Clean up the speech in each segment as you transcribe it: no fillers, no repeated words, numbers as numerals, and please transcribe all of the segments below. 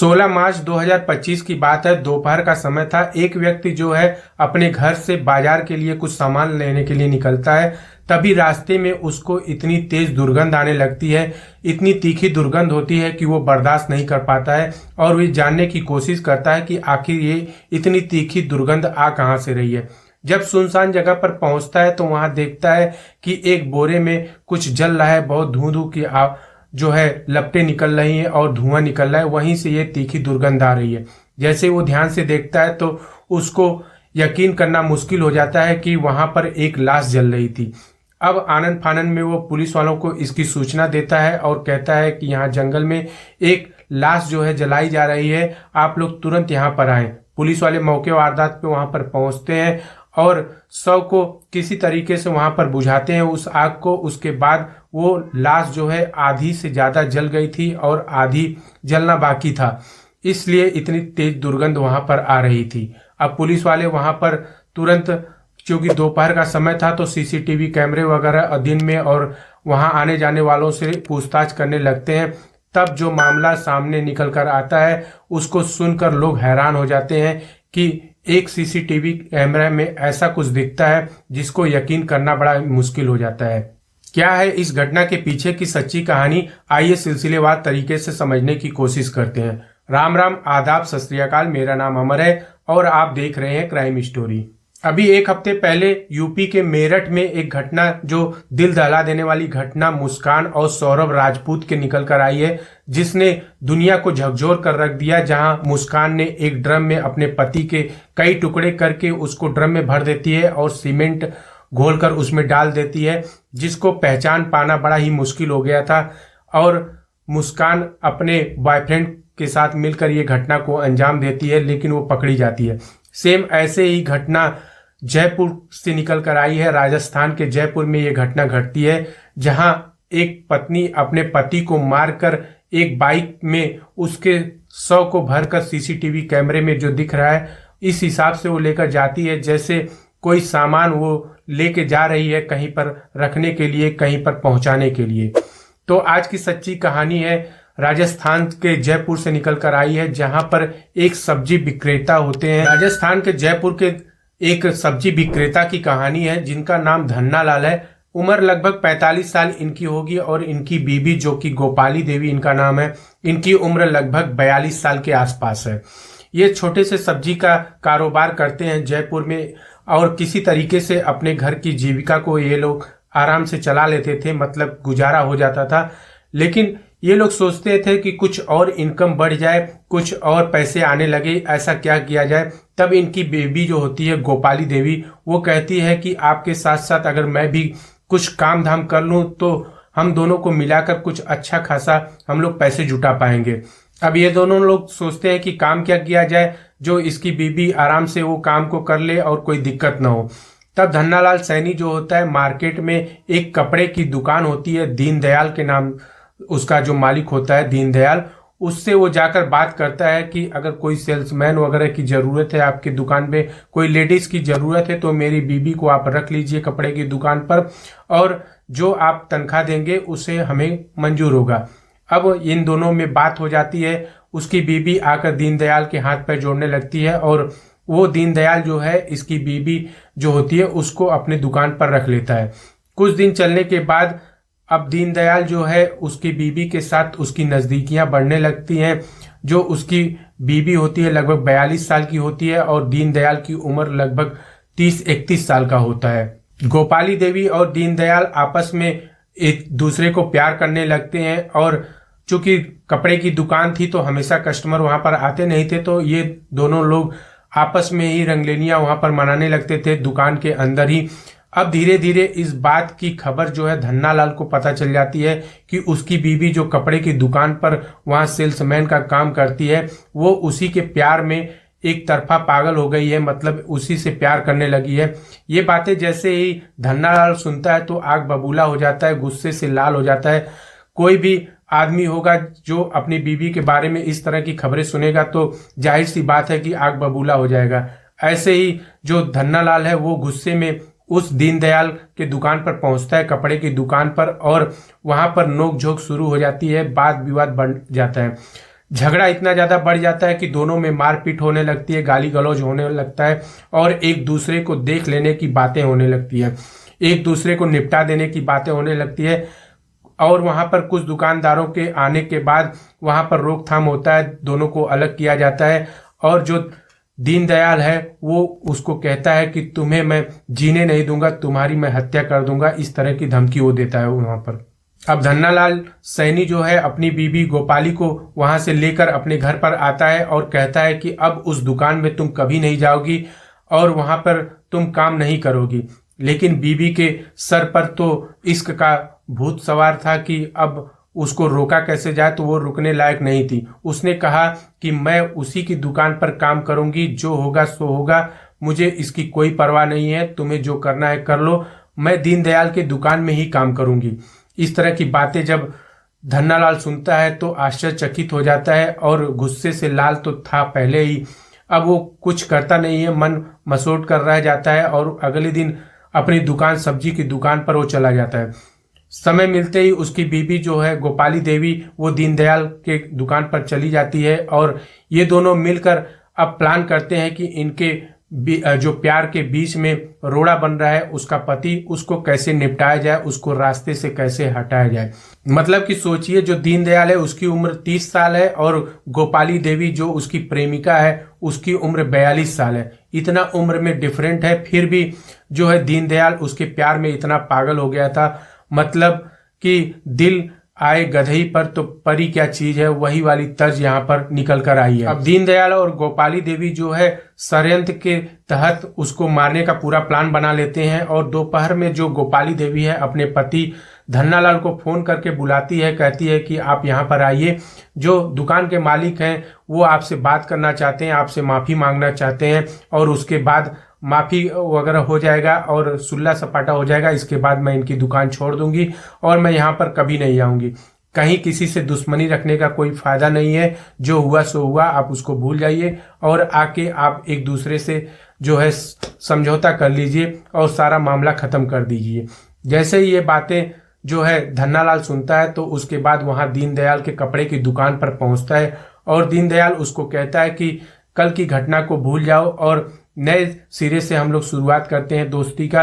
16 मार्च 2025 की बात है। दोपहर का समय था। एक व्यक्ति जो है अपने घर से बाजार के लिए कुछ सामान लेने के लिए निकलता है। तभी रास्ते में उसको इतनी तेज दुर्गंध आने लगती है, इतनी तीखी दुर्गंध होती है कि वो बर्दाश्त नहीं कर पाता है और वो जानने की कोशिश करता है कि आखिर ये इतनी तीखी दुर्गंध आ कहाँ से रही है। जब सुनसान जगह पर पहुंचता है तो वहां देखता है कि एक बोरे में कुछ जल रहा है। बहुत धुआं धुआं की जो है लपटें निकल रही हैं और धुआं निकल रहा है। वहीं से ये तीखी दुर्गंध आ रही है। जैसे वो ध्यान से देखता है तो उसको यकीन करना मुश्किल हो जाता है कि वहां पर एक लाश जल रही थी। अब आनन फानन में वो पुलिस वालों को इसकी सूचना देता है और कहता है कि यहाँ जंगल में एक लाश जो है जलाई जा रही है, आप लोग तुरंत यहाँ पर आए। पुलिस वाले मौके वारदात पे वहां पर पहुंचते हैं और शव को किसी तरीके से वहां पर बुझाते हैं उस आग को। उसके बाद वो लाश जो है आधी से ज्यादा जल गई थी और आधी जलना बाकी था, इसलिए इतनी तेज दुर्गंध वहां पर आ रही थी। अब पुलिस वाले वहां पर तुरंत, क्योंकि दोपहर का समय था, तो सीसीटीवी कैमरे वगैरह दिन में और वहां आने जाने वालों से पूछताछ करने लगते हैं। तब जो मामला सामने निकल कर आता है उसको सुनकर लोग हैरान हो जाते हैं कि एक सीसीटीवी कैमरे में ऐसा कुछ दिखता है जिसको यकीन करना बड़ा मुश्किल हो जाता है। क्या है इस घटना के पीछे की सच्ची कहानी, आइए सिलसिलेवार तरीके से समझने की कोशिश करते हैं। राम राम, आदाब, सत श्री अकाल। मेरा नाम अमर है और आप देख रहे हैं क्राइम स्टोरी। अभी एक हफ्ते पहले यूपी के मेरठ में एक घटना, जो दिल दहला देने वाली घटना मुस्कान और सौरभ राजपूत के निकल कर आई है, जिसने दुनिया को झकझोर कर रख दिया। जहां मुस्कान ने एक ड्रम में अपने पति के कई टुकड़े करके उसको ड्रम में भर देती है और सीमेंट घोलकर उसमें डाल देती है, जिसको पहचान पाना बड़ा ही मुश्किल हो गया था। और मुस्कान अपने बॉयफ्रेंड के साथ मिलकर ये घटना को अंजाम देती है, लेकिन वो पकड़ी जाती है। सेम ऐसे ही घटना जयपुर से निकल कर आई है। राजस्थान के जयपुर में ये घटना घटती है, जहां एक पत्नी अपने पति को मारकर एक बाइक में उसके शव को भरकर सीसीटीवी कैमरे में जो दिख रहा है इस हिसाब से वो लेकर जाती है, जैसे कोई सामान वो लेके जा रही है कहीं पर रखने के लिए, कहीं पर पहुंचाने के लिए। तो आज की सच्ची कहानी है राजस्थान के जयपुर से निकल कर आई है, जहां पर एक सब्जी विक्रेता होते हैं। राजस्थान के जयपुर के एक सब्जी विक्रेता की कहानी है, जिनका नाम धन्ना लाल है। उम्र लगभग 45 साल इनकी होगी और इनकी बीबी, जो कि गोपाली देवी इनका नाम है, इनकी उम्र लगभग 42 साल के आसपास है। ये छोटे से सब्जी का कारोबार करते हैं जयपुर में और किसी तरीके से अपने घर की जीविका को ये लोग आराम से चला लेते थे, मतलब गुजारा हो जाता था। लेकिन ये लोग सोचते थे कि कुछ और इनकम बढ़ जाए, कुछ और पैसे आने लगे, ऐसा क्या किया जाए। तब इनकी बेबी जो होती है गोपाली देवी, वो कहती है कि आपके साथ साथ अगर मैं भी कुछ काम धाम कर लूं तो हम दोनों को मिलाकर कुछ अच्छा खासा हम लोग पैसे जुटा पाएंगे। अब ये दोनों लोग सोचते हैं कि काम क्या किया जाए जो इसकी बीबी आराम से वो काम को कर ले और कोई दिक्कत ना हो। तब धन्नालाल सैनी जो होता है, मार्केट में एक कपड़े की दुकान होती है, दीनदयाल के नाम उसका जो मालिक होता है दीनदयाल, उससे वो जाकर बात करता है कि अगर कोई सेल्समैन वगैरह की जरूरत है आपकी दुकान पे, कोई लेडीज की जरूरत है, तो मेरी बीबी को आप रख लीजिए कपड़े की दुकान पर और जो आप तनख्वाह देंगे उसे हमें मंजूर होगा। अब इन दोनों में बात हो जाती है। उसकी बीबी आकर दीनदयाल के हाथ पैर जोड़ने लगती है और वो दीनदयाल जो है इसकी बीबी जो होती है उसको अपने दुकान पर रख लेता है। कुछ दिन चलने के बाद अब दीनदयाल जो है उसकी बीबी के साथ उसकी नजदीकियां बढ़ने लगती हैं। जो उसकी बीबी होती है लगभग 42 साल की होती है और दीनदयाल की उम्र लगभग 30-31 साल का होता है। गोपाली देवी और दीनदयाल आपस में एक दूसरे को प्यार करने लगते हैं और चूंकि कपड़े की दुकान थी तो हमेशा कस्टमर वहां पर आते नहीं थे, तो ये दोनों लोग आपस में ही रंगलेनियां वहां पर मनाने लगते थे दुकान के अंदर ही। अब धीरे धीरे इस बात की खबर जो है धन्नालाल को पता चल जाती है कि उसकी बीबी जो कपड़े की दुकान पर वहां सेल्समैन का काम करती है, वो उसी के प्यार में एक तरफा पागल हो गई है, मतलब उसी से प्यार करने लगी है। ये बातें जैसे ही धन्नालाल सुनता है तो आग बबूला हो जाता है, गुस्से से लाल हो जाता है। कोई भी आदमी होगा जो अपनी बीबी के बारे में इस तरह की खबरें सुनेगा तो जाहिर सी बात है कि आग बबूला हो जाएगा। ऐसे ही जो धन्नालाल है वो गुस्से में उस दीनदयाल के दुकान पर पहुंचता है, कपड़े की दुकान पर, और वहां पर नोक झोंक शुरू हो जाती है, वाद विवाद बढ़ जाता है। झगड़ा इतना ज्यादा बढ़ जाता है कि दोनों में मारपीट होने लगती है, गाली गलौज होने लगता है और एक दूसरे को देख लेने की बातें होने लगती है, एक दूसरे को निपटा देने की बातें होने लगती है। और वहां पर कुछ दुकानदारों के आने के बाद वहां पर रोकथाम होता है, दोनों को अलग किया जाता है। और जो दीनदयाल है वो उसको कहता है कि तुम्हें मैं जीने नहीं दूंगा, तुम्हारी मैं हत्या कर दूंगा, इस तरह की धमकी वो देता है वहां पर। अब धन्नालाल सैनी जो है अपनी बीबी गोपाली को वहां से लेकर अपने घर पर आता है और कहता है कि अब उस दुकान में तुम कभी नहीं जाओगी और वहां पर तुम काम नहीं करोगी। लेकिन बीबी के सर पर तो इश्क का भूत सवार था कि अब उसको रोका कैसे जाए, तो वो रुकने लायक नहीं थी। उसने कहा कि मैं उसी की दुकान पर काम करूंगी, जो होगा सो होगा, मुझे इसकी कोई परवाह नहीं है, तुम्हें जो करना है कर लो, मैं दीनदयाल के दुकान में ही काम करूंगी। इस तरह की बातें जब धन्नालाल सुनता है तो आश्चर्यचकित हो जाता है और गुस्से से लाल तो था पहले ही, अब वो कुछ करता नहीं है, मन मसोट कर रह जाता है और अगले दिन अपनी दुकान, सब्जी की दुकान पर वो चला जाता है। समय मिलते ही उसकी बीबी जो है गोपाली देवी वो दीनदयाल के दुकान पर चली जाती है और ये दोनों मिलकर अब प्लान करते हैं कि इनके जो प्यार के बीच में रोड़ा बन रहा है उसका पति, उसको कैसे निपटाया जाए, उसको रास्ते से कैसे हटाया जाए। मतलब कि सोचिए, जो दीनदयाल है उसकी उम्र 30 साल है और गोपाली देवी जो उसकी प्रेमिका है उसकी उम्र 42 साल है। इतना उम्र में डिफरेंट है, फिर भी जो है दीनदयाल उसके प्यार में इतना पागल हो गया था। मतलब कि दिल आए गधई पर तो परी क्या चीज है, वही वाली तर्ज यहाँ पर निकल कर आई है। अब दीनदयाल और गोपाली देवी जो है षड्यंत्र के तहत उसको मारने का पूरा प्लान बना लेते हैं और दोपहर में जो गोपाली देवी है अपने पति धन्नालाल को फोन करके बुलाती है, कहती है कि आप यहाँ पर आइए, जो दुकान के मालिक हैं वो आपसे बात करना चाहते हैं, आपसे माफी मांगना चाहते हैं और उसके बाद माफी वगैरह हो जाएगा और सुल्ला सपाटा हो जाएगा। इसके बाद मैं इनकी दुकान छोड़ दूंगी और मैं यहाँ पर कभी नहीं आऊंगी। कहीं किसी से दुश्मनी रखने का कोई फायदा नहीं है, जो हुआ सो हुआ, आप उसको भूल जाइए और आके आप एक दूसरे से जो है समझौता कर लीजिए और सारा मामला खत्म कर दीजिए। जैसे ही ये बातें जो है धन्नालाल सुनता है तो उसके बाद वहां दीनदयाल के कपड़े की दुकान पर पहुंचता है और दीनदयाल उसको कहता है कि कल की घटना को भूल जाओ और नए सिरे से हम लोग शुरुआत करते हैं दोस्ती का।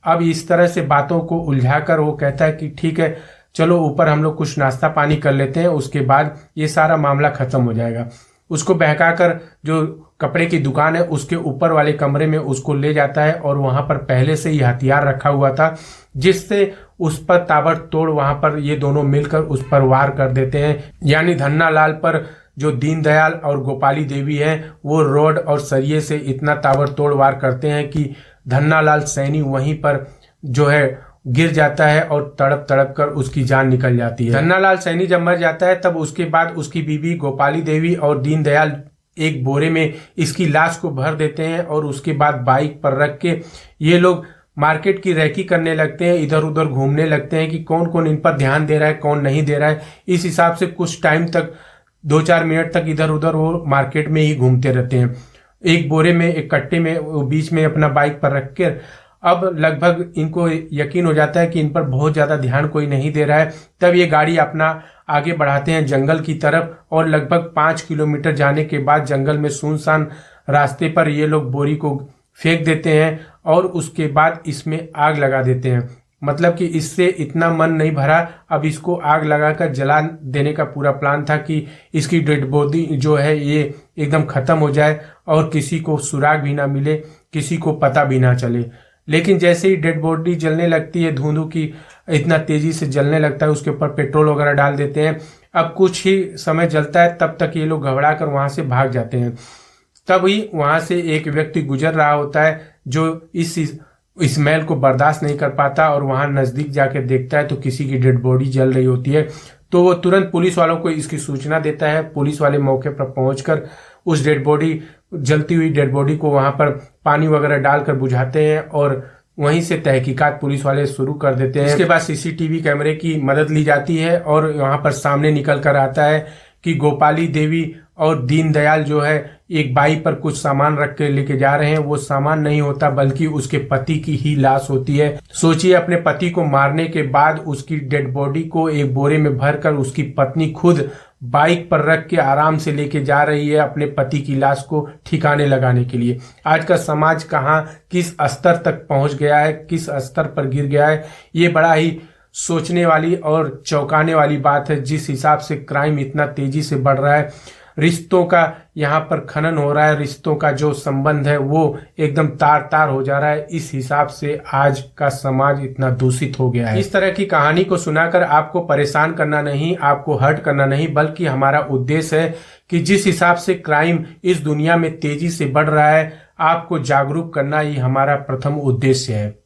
अब इस तरह से बातों को उलझाकर वो कहता है कि ठीक है, चलो ऊपर हम लोग कुछ नाश्ता पानी कर लेते हैं, उसके बाद ये सारा मामला खत्म हो जाएगा। उसको बहकाकर जो कपड़े की दुकान है उसके ऊपर वाले कमरे में उसको ले जाता है और वहां पर पहले से ही हथियार रखा हुआ था, जिससे उस पर ताबड़तोड़ वहां पर ये दोनों मिलकर उस पर वार कर देते हैं। यानी धन्नालाल पर जो दीनदयाल और गोपाली देवी है वो रोड और सरिये से इतना ताबड़तोड़ वार करते हैं कि धन्नालाल सैनी वहीं पर जो है गिर जाता है और तड़प तड़प कर उसकी जान निकल जाती है। धन्नालाल सैनी जब मर जाता है तब उसके बाद उसकी बीवी गोपाली देवी और दीनदयाल एक बोरे में इसकी लाश को भर देते हैं और उसके बाद बाइक पर रख के ये लोग मार्केट की रैकी करने लगते हैं, इधर उधर घूमने लगते हैं कि कौन कौन इन पर ध्यान दे रहा है, कौन नहीं दे रहा है। इस हिसाब से कुछ टाइम तक 2-4 मिनट तक इधर उधर वो मार्केट में ही घूमते रहते हैं, एक बोरे में, एक कट्टे में, वो बीच में अपना बाइक पर रख कर। अब लगभग इनको यकीन हो जाता है कि इन पर बहुत ज्यादा ध्यान कोई नहीं दे रहा है। तब ये गाड़ी अपना आगे बढ़ाते हैं जंगल की तरफ और लगभग 5 किलोमीटर जाने के बाद जंगल में सुनसान रास्ते पर ये लोग बोरी को फेंक देते हैं और उसके बाद इसमें आग लगा देते हैं। मतलब कि इससे इतना मन नहीं भरा, अब इसको आग लगाकर जला देने का पूरा प्लान था कि इसकी डेड बॉडी जो है ये एकदम खत्म हो जाए और किसी को सुराग भी ना मिले, किसी को पता भी ना चले। लेकिन जैसे ही डेड बॉडी जलने लगती है, धुंधु की इतना तेजी से जलने लगता है, उसके ऊपर पेट्रोल वगैरह डाल देते हैं। अब कुछ ही समय जलता है, तब तक ये लोग घबरा कर वहां से भाग जाते हैं। तभी वहां से एक व्यक्ति गुजर रहा होता है जो इस स्मेल को बर्दाश्त नहीं कर पाता और वहां नजदीक जाके देखता है तो किसी की डेड बॉडी जल रही होती है। तो वो तुरंत पुलिस वालों को इसकी सूचना देता है। पुलिस वाले मौके पर पहुंचकर उस जलती हुई डेड बॉडी को वहां पर पानी वगैरह डालकर बुझाते हैं और वहीं से तहकीकात पुलिस वाले शुरू कर देते हैं। इसके बाद सीसीटीवी कैमरे की मदद ली जाती है और वहां पर सामने निकल कर आता है कि गोपाली देवी और दीनदयाल जो है एक बाइक पर कुछ सामान रख के लेके जा रहे हैं। वो सामान नहीं होता बल्कि उसके पति की ही लाश होती है। सोचिए, अपने पति को मारने के बाद उसकी डेड बॉडी को एक बोरे में भरकर उसकी पत्नी खुद बाइक पर रख के आराम से लेके जा रही है अपने पति की लाश को ठिकाने लगाने के लिए। आज का समाज कहाँ किस स्तर तक पहुंच गया है, किस स्तर पर गिर गया है, ये बड़ा ही सोचने वाली और चौंकाने वाली बात है। जिस हिसाब से क्राइम इतना तेजी से बढ़ रहा है, रिश्तों का यहाँ पर खनन हो रहा है, रिश्तों का जो संबंध है वो एकदम तार तार हो जा रहा है। इस हिसाब से आज का समाज इतना दूषित हो गया है। इस तरह की कहानी को सुनाकर आपको परेशान करना नहीं, आपको हर्ट करना नहीं, बल्कि हमारा उद्देश्य है कि जिस हिसाब से क्राइम इस दुनिया में तेजी से बढ़ रहा है, आपको जागरूक करना ही हमारा प्रथम उद्देश्य है।